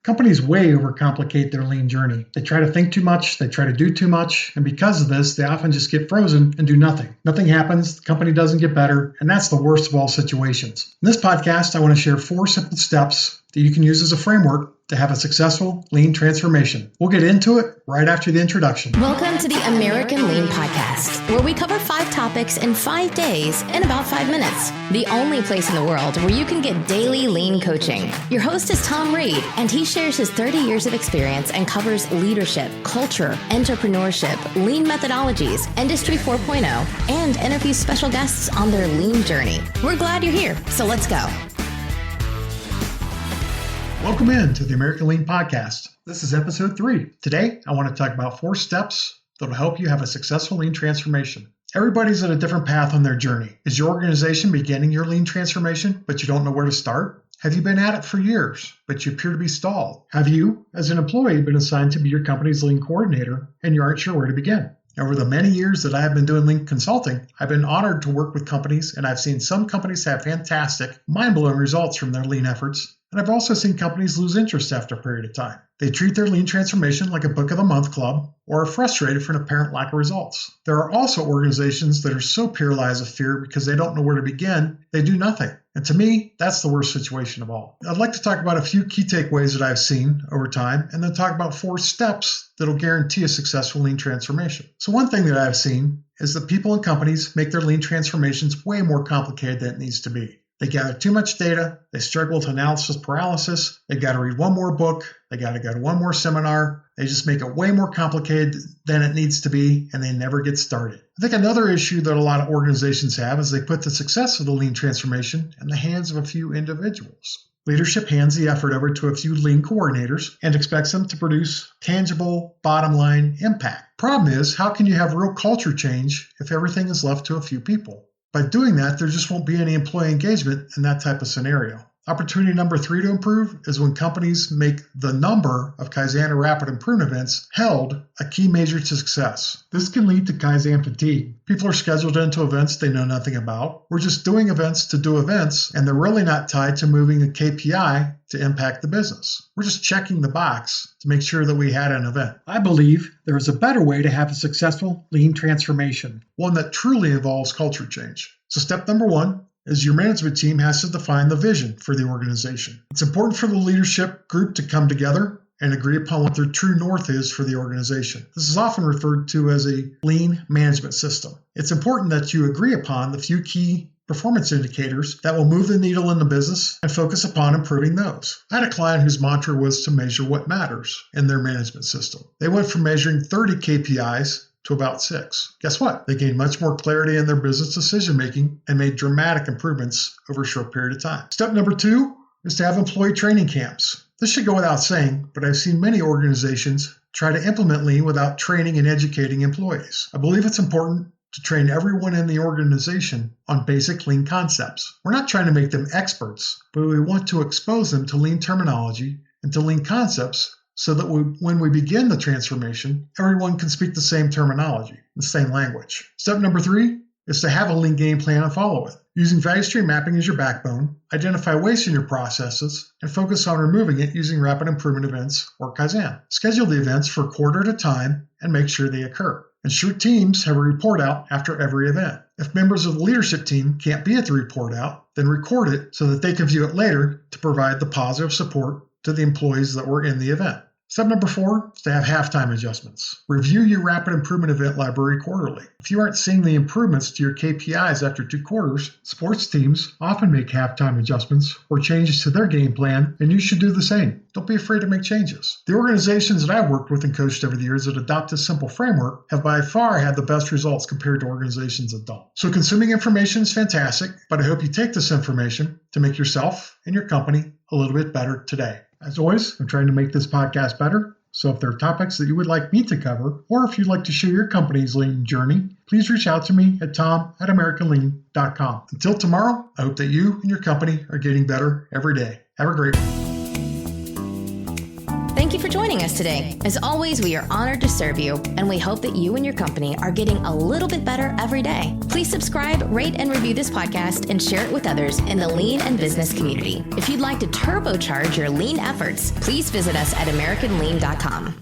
Companies way overcomplicate their lean journey. They try to think too much, they try to do too much, and because of this, they often just get frozen and do nothing. Nothing happens, the company doesn't get better, and that's the worst of all situations. In this podcast, I want to share 4 simple steps that you can use as a framework to have a successful lean transformation. We'll get into it right after the introduction. Welcome to the American Lean Podcast, where we cover 5 topics in 5 days in about 5 minutes. The only place in the world where you can get daily lean coaching. Your host is Tom Reed, and he shares his 30 years of experience and covers leadership, culture, entrepreneurship, lean methodologies, Industry 4.0, and interviews special guests on their lean journey. We're glad you're here, so let's go. Welcome in to the American Lean Podcast. This is episode 3. Today, I want to talk about 4 steps that will help you have a successful lean transformation. Everybody's at a different path on their journey. Is your organization beginning your lean transformation, but you don't know where to start? Have you been at it for years, but you appear to be stalled? Have you, as an employee, been assigned to be your company's lean coordinator and you aren't sure where to begin? Over the many years that I have been doing lean consulting, I've been honored to work with companies, and I've seen some companies have fantastic, mind-blowing results from their lean efforts. And I've also seen companies lose interest after a period of time. They treat their lean transformation like a book of the month club or are frustrated for an apparent lack of results. There are also organizations that are so paralyzed with fear because they don't know where to begin, they do nothing. And to me, that's the worst situation of all. I'd like to talk about a few key takeaways that I've seen over time and then talk about 4 steps that'll guarantee a successful lean transformation. So one thing that I've seen is that people and companies make their lean transformations way more complicated than it needs to be. They gather too much data, they struggle with analysis paralysis, they got to read one more book, they got to go to one more seminar, they just make it way more complicated than it needs to be, and they never get started. I think another issue that a lot of organizations have is they put the success of the lean transformation in the hands of a few individuals. Leadership hands the effort over to a few lean coordinators and expects them to produce tangible, bottom line impact. Problem is, how can you have real culture change if everything is left to a few people? By doing that, there just won't be any employee engagement in that type of scenario. Opportunity number 3 to improve is when companies make the number of Kaizen or rapid improvement events held a key measure to success. This can lead to Kaizen fatigue. People are scheduled into events they know nothing about. We're just doing events to do events, and they're really not tied to moving a KPI to impact the business. We're just checking the box to make sure that we had an event. I believe there is a better way to have a successful lean transformation, one that truly involves culture change. So step number 1 is your management team has to define the vision for the organization. It's important for the leadership group to come together and agree upon what their true north is for the organization. This is often referred to as a lean management system. It's important that you agree upon the few key performance indicators that will move the needle in the business and focus upon improving those. I had a client whose mantra was to measure what matters in their management system. They went from measuring 30 KPIs to about 6. Guess what? They gained much more clarity in their business decision-making and made dramatic improvements over a short period of time. Step number 2 is to have employee training camps. This should go without saying, but I've seen many organizations try to implement lean without training and educating employees. I believe it's important to train everyone in the organization on basic lean concepts. We're not trying to make them experts, but we want to expose them to lean terminology and to lean concepts so that when we begin the transformation, everyone can speak the same terminology, the same language. Step number 3 is to have a lean game plan and follow it. Using value stream mapping as your backbone, identify waste in your processes, and focus on removing it using rapid improvement events or Kaizen. Schedule the events for a quarter at a time and make sure they occur. Ensure teams have a report out after every event. If members of the leadership team can't be at the report out, then record it so that they can view it later to provide the positive support to the employees that were in the event. Step number 4 is to have halftime adjustments. Review your rapid improvement event library quarterly. If you aren't seeing the improvements to your KPIs after 2 quarters, sports teams often make halftime adjustments or changes to their game plan, and you should do the same. Don't be afraid to make changes. The organizations that I've worked with and coached over the years that adopt this simple framework have by far had the best results compared to organizations that don't. So consuming information is fantastic, but I hope you take this information to make yourself and your company a little bit better today. As always, I'm trying to make this podcast better, so if there are topics that you would like me to cover, or if you'd like to share your company's lean journey, please reach out to me at tom@americanlean.com. Until tomorrow, I hope that you and your company are getting better every day. Have a great one. Thank you for joining us today. As always, we are honored to serve you, and we hope that you and your company are getting a little bit better every day. Please subscribe, rate, and review this podcast and share it with others in the lean and business community. If you'd like to turbocharge your lean efforts, please visit us at AmericanLean.com.